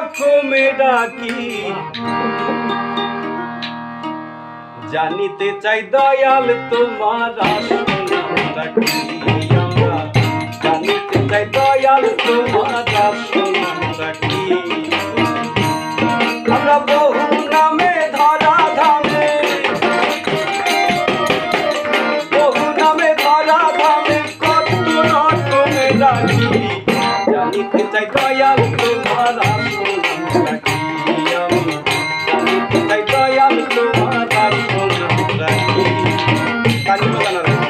রকমে ডাকি জানিতে চাই দয়াল তোমার আসনটা কি আমরা জানিতে চাই দয়াল তোমার আসনটা কি আমরা বহু নামে ধরা ধামে কত রকমে ডাকি জানিতে চাই দয়াল তোমার আসনটা কি আমরা জানিতে চাই দয়াল তোমার আসনটা কি কানি বাজানা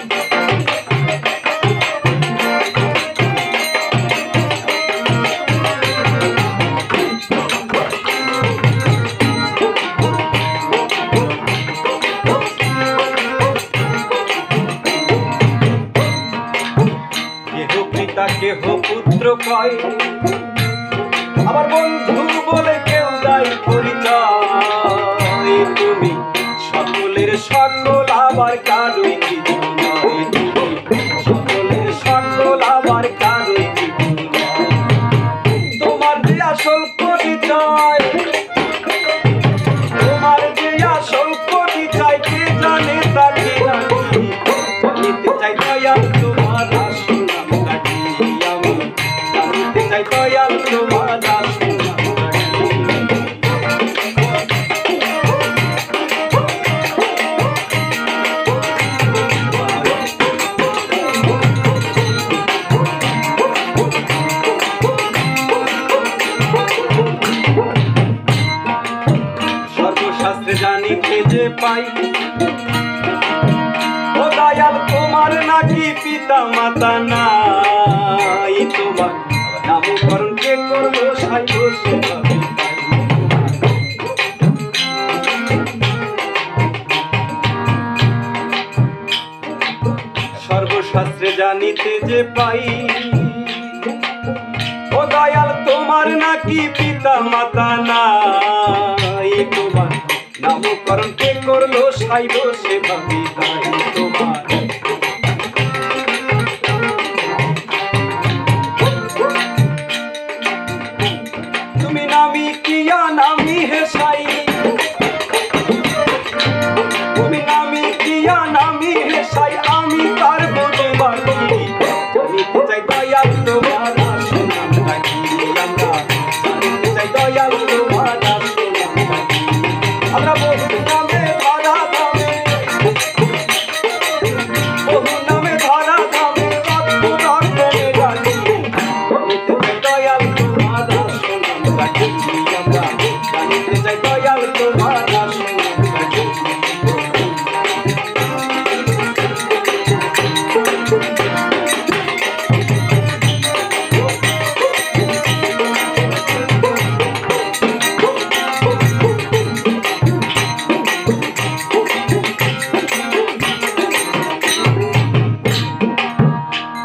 কেহ পুত্র কয় আবার বন্ধু বলে কেউ দায় পরিচয় তুমি সকলের সকল আবার কারোই কিছু নয় তুমি সকলের সকল আবার কারোই কিছু নয় তোমার যে আসল পরিচয় তোমার যে আসল পরিচয় কে জানে তাকে জানিতে চাই দয়াল তোমার আসল চাই দয়াল তোমার সর্বশাস্ত্রে জানিতে যে পাই ও দয়াল তোমার নাকি পিতা মাতা নাই তোমার নামকরণ কে করলো সাইব সর্বশাস্ত্রে জানিতে যে পাই ও দয়াল তোমার নাকি পিতা মাতা নাই তোমার নামকরণ কে করলো সাইব সে ভাবি তাই তোমার নামি কিয়া নামি হে সাই তুমি নামি কিয়া নামি হে সাই আমি তার বুঝবার কি জানিতে চাই দয়াল তোমার আসনটা কি আমরা জানিতে চাই দয়াল তোমার আসনটা কি আমরা বহু নামে ধরা ধামে কত রকমে ডাকি জানিতে চাই দয়াল তোমার আসনটা কি আমরা জানিতে চাই দয়াল তোমার আসনটা কি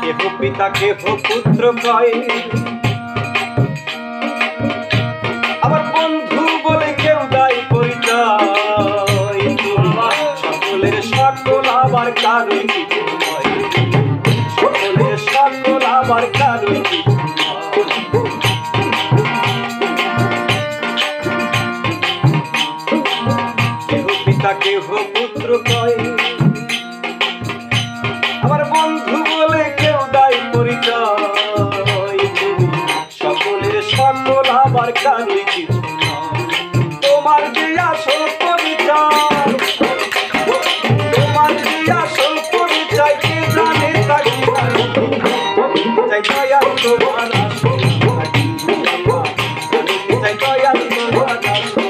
কেহ পিতা কেহ পুত্র কয় আবার বন্ধু বলে কেউ দায় পরিচয় তোমার সকলের সকল আবার কারোই কিছু নয় সকলের সকল আবার কারোই কিছু কেহ পিতা কেহ পুত্র কয় আবার বন্ধু বলে কেউ দায় পরিচয় তুমি সকলের সকল আবার কারোই কিছু নয় তোমার যে আসল পরিচয় তোমার যে আসল পরিচয় কে জানে তাকে চাই দয়াল তোমার আসল চাই দয়াল তোমার আসল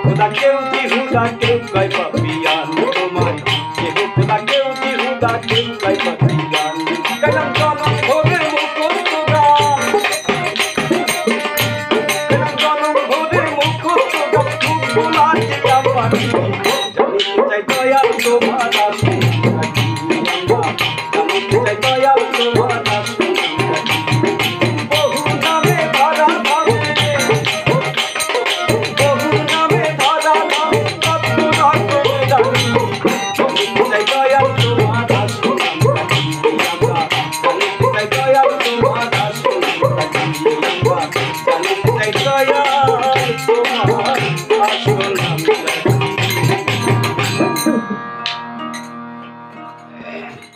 খোদা কেউ জিহুদা